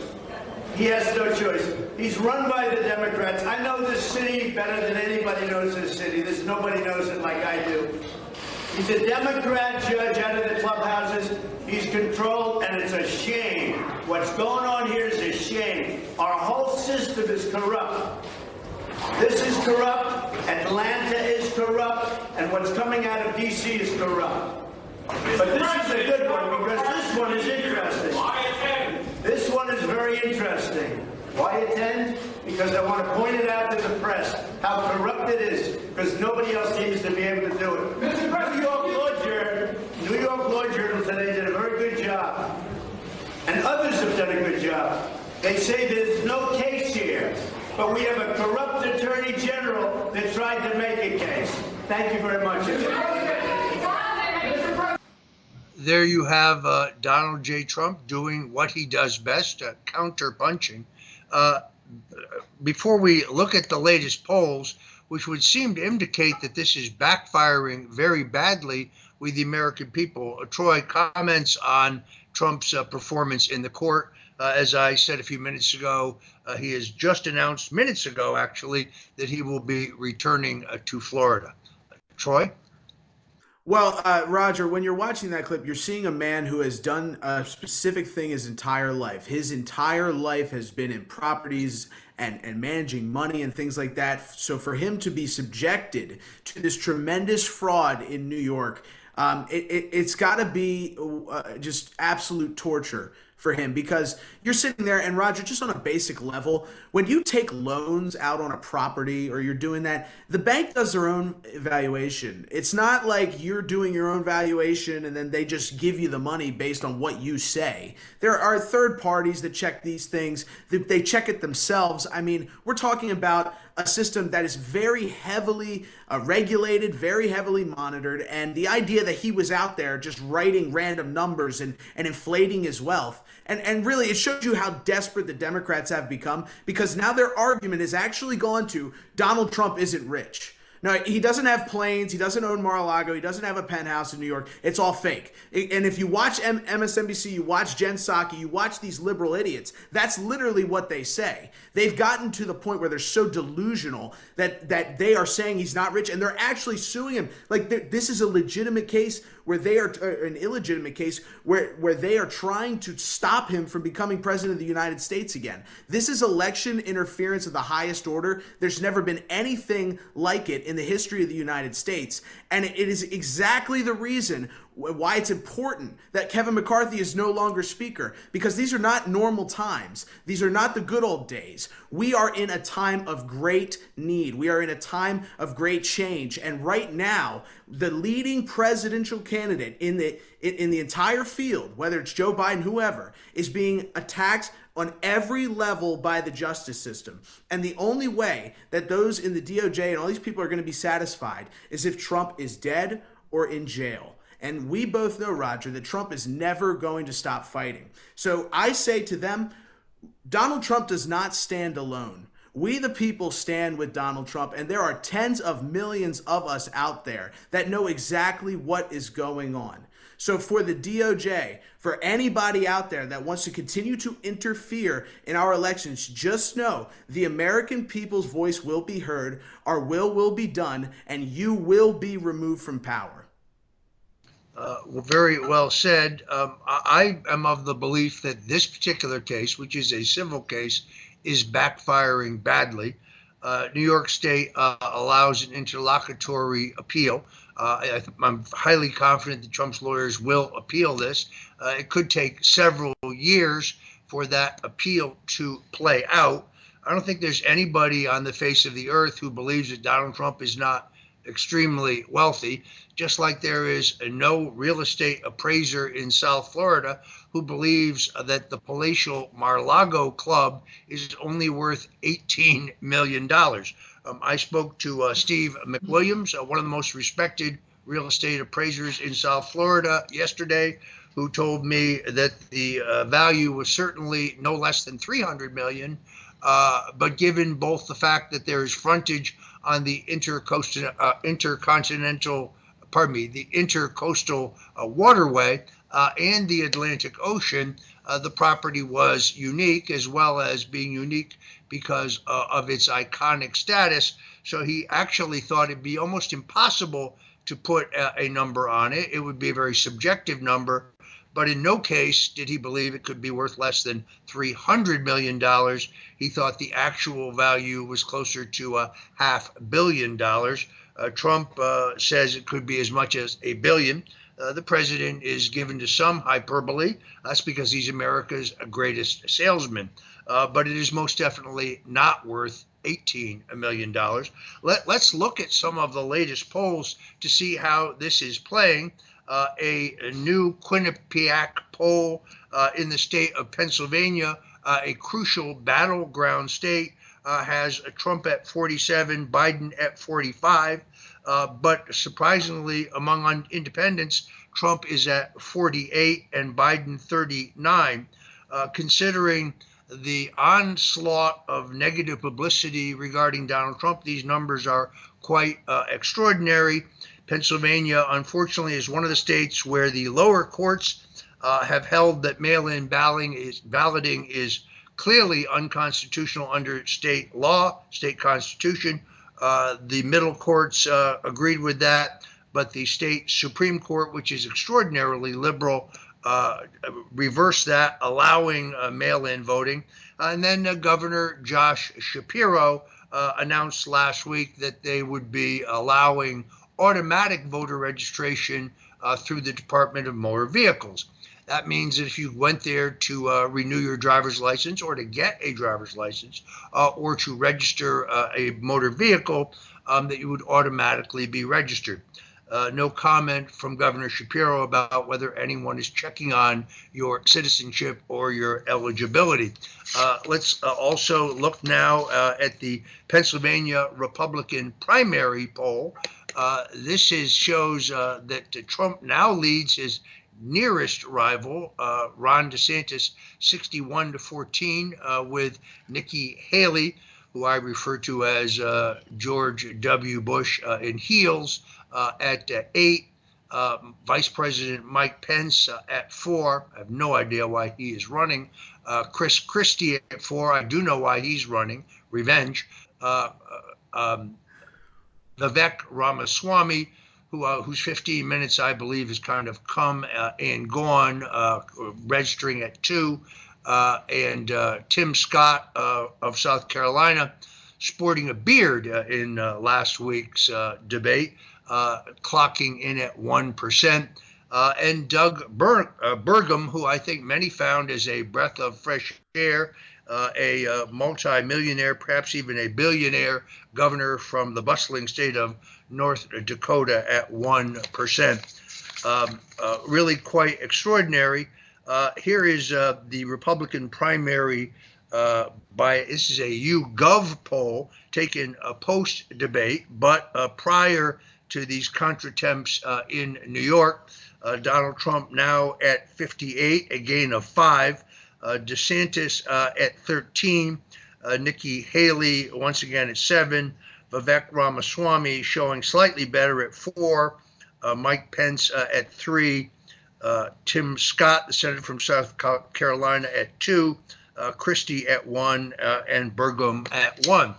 He has no choice. He's run by the Democrats. I know this city better than anybody knows this city. There's nobody knows it like I do. He's a Democrat judge out of the clubhouses. He's controlled, and it's a shame. What's going on here is a shame. Our whole system is corrupt. This is corrupt. Atlanta is corrupt. And what's coming out of D.C. is corrupt. But this is a good one because this one is interesting. This one is very interesting. Why attend? Because I want to point it out to the press how corrupt it is, because nobody else seems to be able to do it. New York Law Journal today did a very good job, and others have done a good job. They say there's no case here, but we have a corrupt attorney general that tried to make a case. Thank you very much. There you have Donald J. Trump doing what he does best, counter-punching. Before we look at the latest polls, which would seem to indicate that this is backfiring very badly with the American people, Troy, comments on Trump's performance in the court. As I said a few minutes ago, he has just announced, minutes ago actually, that he will be returning to Florida. Troy? Well, Roger, when you're watching that clip, you're seeing a man who has done a specific thing his entire life. His entire life has been in properties and managing money and things like that. So for him to be subjected to this tremendous fraud in New York, it's got to be just absolute torture for him, because you're sitting there, and Roger, just on a basic level, when you take loans out on a property or you're doing that, the bank does their own evaluation. It's not like you're doing your own valuation and then they just give you the money based on what you say. There are third parties that check these things. They check it themselves. I mean, we're talking about a system that is very heavily regulated, very heavily monitored, and the idea that he was out there just writing random numbers and inflating his wealth. And really, it shows you how desperate the Democrats have become, because now their argument is actually gone to Donald Trump isn't rich. No, he doesn't have planes. He doesn't own Mar-a-Lago. He doesn't have a penthouse in New York. It's all fake. And if you watch MSNBC, you watch Jen Psaki, you watch these liberal idiots, that's literally what they say. They've gotten to the point where they're so delusional that they are saying he's not rich, and they're actually suing him. Like, this is a legitimate case where they are, an illegitimate case where they are trying to stop him from becoming president of the United States again. This is election interference of the highest order. There's never been anything like it in the history of the United States. And it is exactly the reason why it's important that Kevin McCarthy is no longer Speaker, because these are not normal times. These are not the good old days. We are in a time of great need. We are in a time of great change. And right now, the leading presidential candidate in the entire field, whether it's Joe Biden, whoever, is being attacked on every level by the justice system. And the only way that those in the DOJ and all these people are going to be satisfied is if Trump is dead or in jail. And we both know, Roger, that Trump is never going to stop fighting. So I say to them, Donald Trump does not stand alone. We, the people, stand with Donald Trump, and there are tens of millions of us out there that know exactly what is going on. So for the DOJ, for anybody out there that wants to continue to interfere in our elections, just know the American people's voice will be heard, our will be done, and you will be removed from power. Well, very well said. I am of the belief that this particular case, which is a civil case, is backfiring badly. New York State allows an interlocutory appeal. I'm highly confident that Trump's lawyers will appeal this. It could take several years for that appeal to play out. I don't think there's anybody on the face of the earth who believes that Donald Trump is not extremely wealthy, just like there is no real estate appraiser in South Florida who believes that the palatial Mar-a-Lago club is only worth $18 million. I spoke to Steve McWilliams, one of the most respected real estate appraisers in South Florida yesterday, who told me that the value was certainly no less than $300 million. But given both the fact that there is frontage on the intercoastal waterway and the Atlantic Ocean, the property was unique, as well as being unique because of its iconic status. So he actually thought it'd be almost impossible to put a number on it. It would be a very subjective number. But in no case did he believe it could be worth less than $300 million. He thought the actual value was closer to $500 million. Trump says it could be as much as $1 billion. The president is given to some hyperbole. That's because he's America's greatest salesman. But it is most definitely not worth $18 million. Let's look at some of the latest polls to see how this is playing. A new Quinnipiac poll in the state of Pennsylvania, a crucial battleground state, has Trump at 47, Biden at 45. But surprisingly, among independents, Trump is at 48 and Biden 39. Considering the onslaught of negative publicity regarding Donald Trump, these numbers are quite extraordinary. Pennsylvania, unfortunately, is one of the states where the lower courts have held that mail-in balloting is clearly unconstitutional under state law, state constitution. The middle courts agreed with that, but the state Supreme Court, which is extraordinarily liberal, reversed that, allowing mail-in voting. And then Governor Josh Shapiro announced last week that they would be allowing automatic voter registration through the Department of Motor Vehicles. That means that if you went there to renew your driver's license or to get a driver's license or to register a motor vehicle, that you would automatically be registered. No comment from Governor Shapiro about whether anyone is checking on your citizenship or your eligibility. Let's also look now at the Pennsylvania Republican primary poll. This shows that Trump now leads his nearest rival, Ron DeSantis, 61-14, with Nikki Haley, who I refer to as George W. Bush in heels, at 8. Vice President Mike Pence at 4. I have no idea why he is running. Chris Christie at 4. I do know why he's running. Revenge. Vivek Ramaswamy, whose 15 minutes, I believe, has kind of come and gone, registering at 2. And Tim Scott of South Carolina, sporting a beard in last week's debate, clocking in at 1%. and Doug Burgum, who I think many found as a breath of fresh air, a multi-millionaire, perhaps even a billionaire governor from the bustling state of North Dakota at 1%. Really quite extraordinary. Here is the Republican primary this is a YouGov poll taken post-debate, but prior to these contretemps in New York. Donald Trump now at 58, a gain of 5. DeSantis at 13. Nikki Haley once again at 7. Vivek Ramaswamy showing slightly better at 4. Mike Pence at 3. Tim Scott, the senator from South Carolina, at 2. Christie at 1, and Burgum at 1.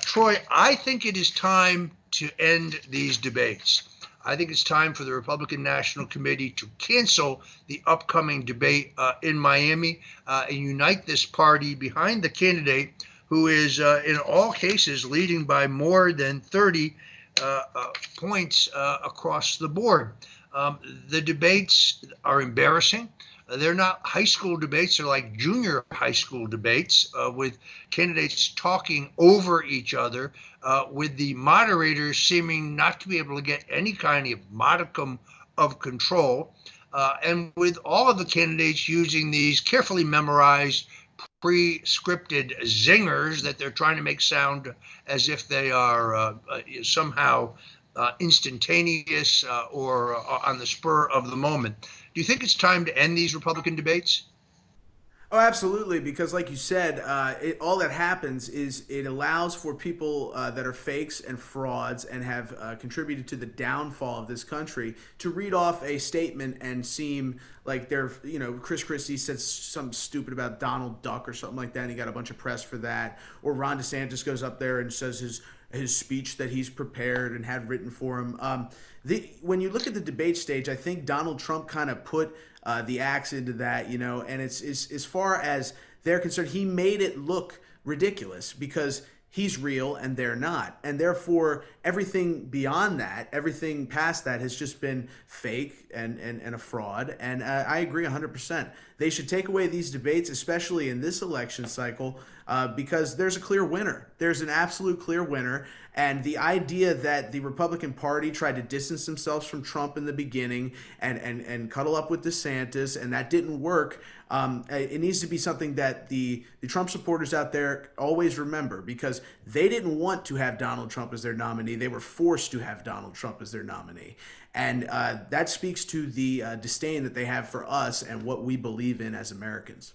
Troy, I think it is time to end these debates. I think it's time for the Republican National Committee to cancel the upcoming debate in Miami and unite this party behind the candidate who is, in all cases, leading by more than 30 points across the board. The debates are embarrassing. They're not high school debates. They're like junior high school debates with candidates talking over each other, with the moderators seeming not to be able to get any kind of modicum of control, and with all of the candidates using these carefully memorized, pre-scripted zingers that they're trying to make sound as if they are somehow instantaneous or on the spur of the moment. Do you think it's time to end these Republican debates? Oh, absolutely, because like you said, all that happens is it allows for people that are fakes and frauds and have contributed to the downfall of this country to read off a statement and seem like they're, Chris Christie said something stupid about Donald Duck or something like that, and he got a bunch of press for that. Or Ron DeSantis goes up there and says his speech that he's prepared and had written for him. When you look at the debate stage, I think Donald Trump kind of put the axe into that, and it's as far as they're concerned, he made it look ridiculous because he's real and they're not. And therefore, everything beyond that, everything past that has just been fake and a fraud. And I agree 100%. They should take away these debates, especially in this election cycle, because there's a clear winner. There's an absolute clear winner. And the idea that the Republican Party tried to distance themselves from Trump in the beginning and cuddle up with DeSantis, and that didn't work, it needs to be something that the Trump supporters out there always remember, because they didn't want to have Donald Trump as their nominee. They were forced to have Donald Trump as their nominee. And that speaks to the disdain that they have for us and what we believe in as Americans.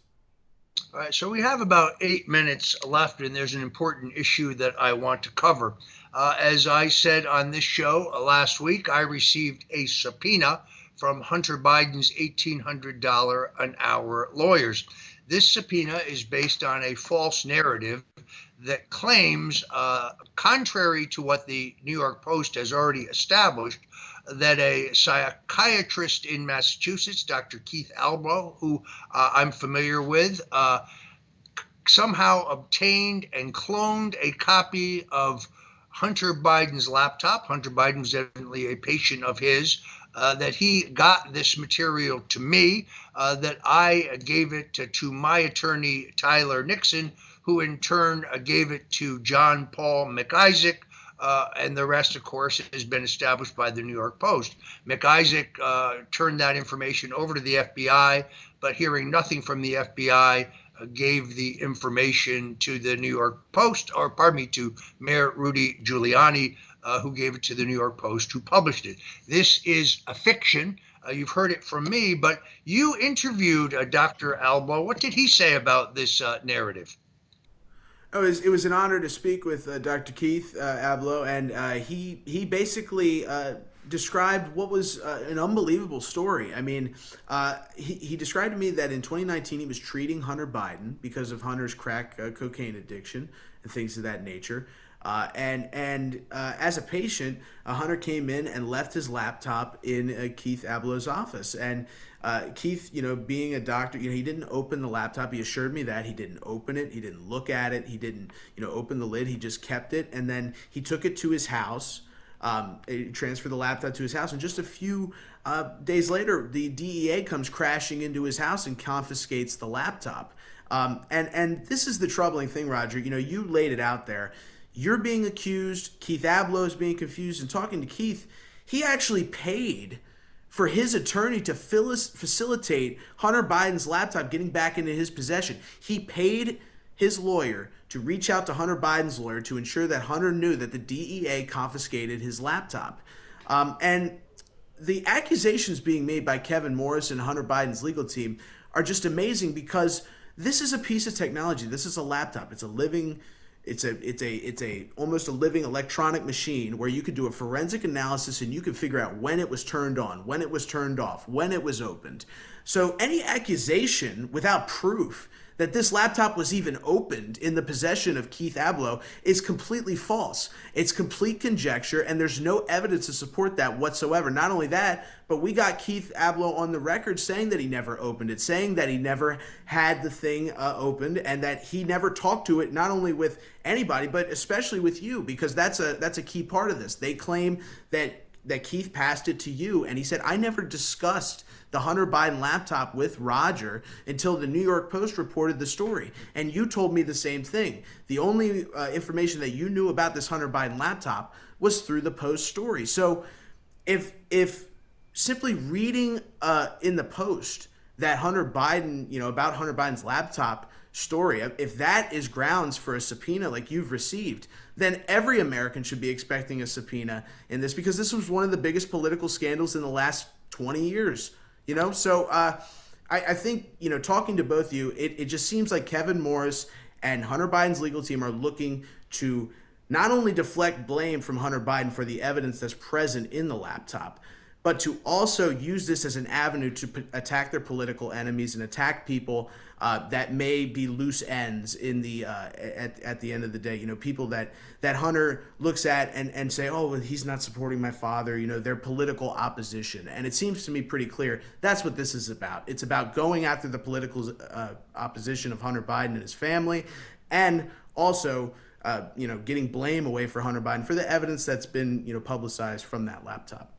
All right, so we have about 8 minutes left, and there's an important issue that I want to cover. As I said on this show last week, I received a subpoena from Hunter Biden's $1,800 an hour lawyers. This subpoena is based on a false narrative that claims, contrary to what the New York Post has already established, that a psychiatrist in Massachusetts, Dr. Keith Albo, who I'm familiar with, somehow obtained and cloned a copy of Hunter Biden's laptop. Hunter Biden was evidently a patient of his, that he got this material to me, that I gave it to my attorney, Tyler Nixon, who in turn gave it to John Paul McIsaac, and the rest, of course, has been established by the New York Post. McIsaac turned that information over to the FBI, but hearing nothing from the FBI, gave the information to the New York Post, or pardon me, to Mayor Rudy Giuliani, who gave it to the New York Post, who published it. This is a fiction. You've heard it from me, but you interviewed Dr. Albo. What did he say about this narrative? Oh, it was an honor to speak with Dr. Keith Abloh, and he basically described what was an unbelievable story. I mean, he described to me that in 2019 he was treating Hunter Biden because of Hunter's crack cocaine addiction and things of that nature. And as a patient, Hunter came in and left his laptop in Keith Abloh's office. And Keith, being a doctor, he didn't open the laptop. He assured me that he didn't open it. He didn't look at it. He didn't, open the lid. He just kept it. And then he took it to his house. transfer the laptop to his house. And just a few days later, the DEA comes crashing into his house and confiscates the laptop. And this is the troubling thing, Roger. You know, you laid it out there. You're being accused. Keith Abloh is being confused. And talking to Keith, he actually paid for his attorney to facilitate Hunter Biden's laptop getting back into his possession. He paid his lawyer to reach out to Hunter Biden's lawyer to ensure that Hunter knew that the DEA confiscated his laptop. And the accusations being made by Kevin Morris and Hunter Biden's legal team are just amazing, because this is a piece of technology. This is a laptop. It's a living, it's a almost a living electronic machine where you could do a forensic analysis and you could figure out when it was turned on, when it was turned off, when it was opened. So any accusation without proof that this laptop was even opened in the possession of Keith Abloh is completely false. It's complete conjecture, and there's no evidence to support that whatsoever. Not only that, but we got Keith Abloh on the record saying that he never opened it, saying that he never had the thing opened, and that he never talked to it, not only with anybody, but especially with you, because that's a key part of this. They claim that Keith passed it to you, and he said, I never discussed the Hunter Biden laptop with Roger until the New York Post reported the story. And you told me the same thing. The only information that you knew about this Hunter Biden laptop was through the Post story. So if simply reading in the Post that Hunter Biden, about Hunter Biden's laptop story, if that is grounds for a subpoena like you've received, then every American should be expecting a subpoena in this, because this was one of the biggest political scandals in the last 20 years. So I think, talking to both of you, it just seems like Kevin Morris and Hunter Biden's legal team are looking to not only deflect blame from Hunter Biden for the evidence that's present in the laptop, but to also use this as an avenue to attack their political enemies and attack people that may be loose ends in the at the end of the day. People that Hunter looks at and say, oh, well, he's not supporting my father. They're political opposition. And it seems to me pretty clear that's what this is about. It's about going after the political opposition of Hunter Biden and his family, and also getting blame away for Hunter Biden for the evidence that's been publicized from that laptop.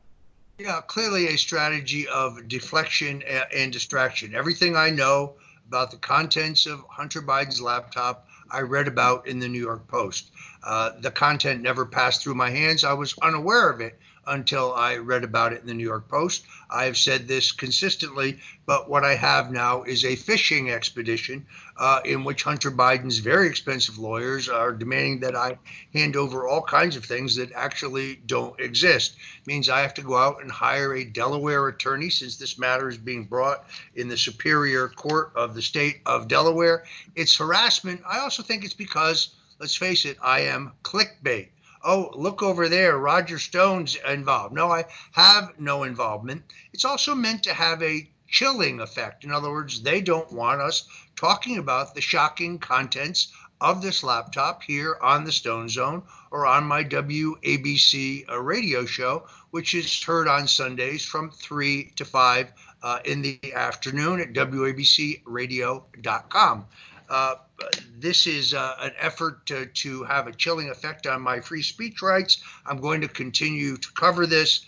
Yeah, clearly a strategy of deflection and distraction. Everything I know about the contents of Hunter Biden's laptop, I read about in the New York Post. The content never passed through my hands. I was unaware of it until I read about it in the New York Post. I have said this consistently, but what I have now is a fishing expedition in which Hunter Biden's very expensive lawyers are demanding that I hand over all kinds of things that actually don't exist. It means I have to go out and hire a Delaware attorney, since this matter is being brought in the Superior Court of the state of Delaware. It's harassment. I also think it's because, let's face it, I am clickbait. Oh, look over there, Roger Stone's involved. No, I have no involvement. It's also meant to have a chilling effect. In other words, they don't want us talking about the shocking contents of this laptop here on the Stone Zone or on my WABC radio show, which is heard on Sundays from 3 to 5 in the afternoon at WABCradio.com. This is an effort to have a chilling effect on my free speech rights. I'm going to continue to cover this.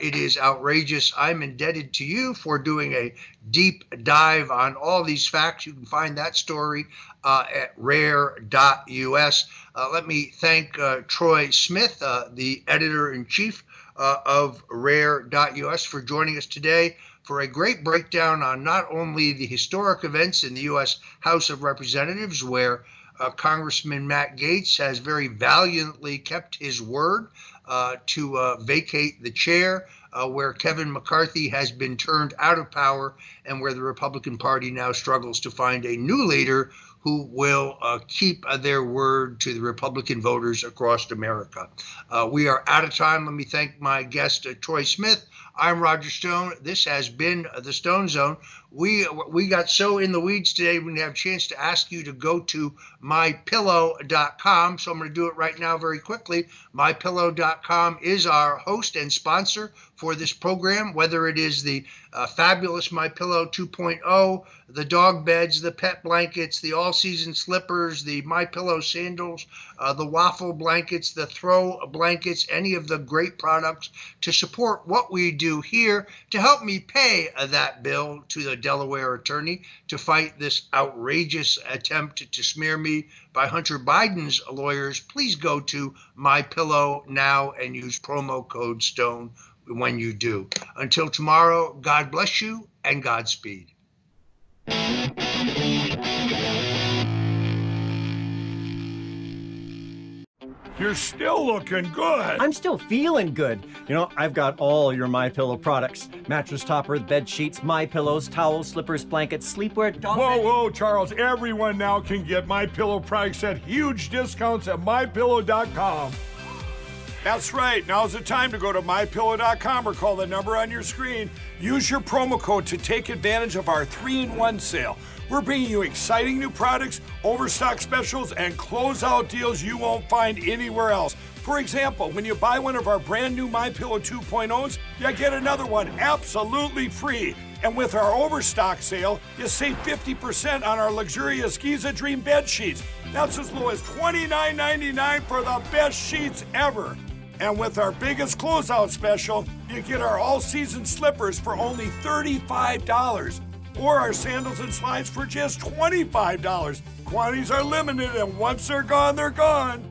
It is outrageous. I'm indebted to you for doing a deep dive on all these facts. You can find that story at rare.us. Let me thank Troy Smith, the editor-in-chief of rare.us, for joining us today for a great breakdown on not only the historic events in the U.S. House of Representatives, where Congressman Matt Gaetz has very valiantly kept his word to vacate the chair, where Kevin McCarthy has been turned out of power, and where the Republican Party now struggles to find a new leader who will keep their word to the Republican voters across America. We are out of time. Let me thank my guest, Troy Smith. I'm Roger Stone. This has been the Stone Zone. We got so in the weeds today, we didn't have a chance to ask you to go to mypillow.com. So I'm going to do it right now very quickly. Mypillow.com is our host and sponsor for this program, whether it is the fabulous MyPillow 2.0, the dog beds, the pet blankets, the all all-season slippers, the My Pillow sandals, the waffle blankets, the throw blankets, any of the great products to support what we do here to help me pay that bill to the Delaware attorney to fight this outrageous attempt to smear me by Hunter Biden's lawyers. Please go to My Pillow now and use promo code STONE when you do. Until tomorrow, God bless you and Godspeed. You're still looking good. I'm still feeling good. You know, I've got all your MyPillow products. Mattress topper, bed sheets, MyPillows, towels, slippers, blankets, sleepwear, dog beds. Whoa, Charles. Everyone now can get MyPillow products at huge discounts at MyPillow.com. That's right. Now's the time to go to MyPillow.com or call the number on your screen. Use your promo code to take advantage of our 3-in-1 sale. We're bringing you exciting new products, overstock specials, and closeout deals you won't find anywhere else. For example, when you buy one of our brand new MyPillow 2.0s, you get another one absolutely free. And with our overstock sale, you save 50% on our luxurious Giza Dream bed sheets. That's as low as $29.99 for the best sheets ever. And with our biggest closeout special, you get our all-season slippers for only $35. Or our sandals and slides for just $25. Quantities are limited, and once they're gone, they're gone.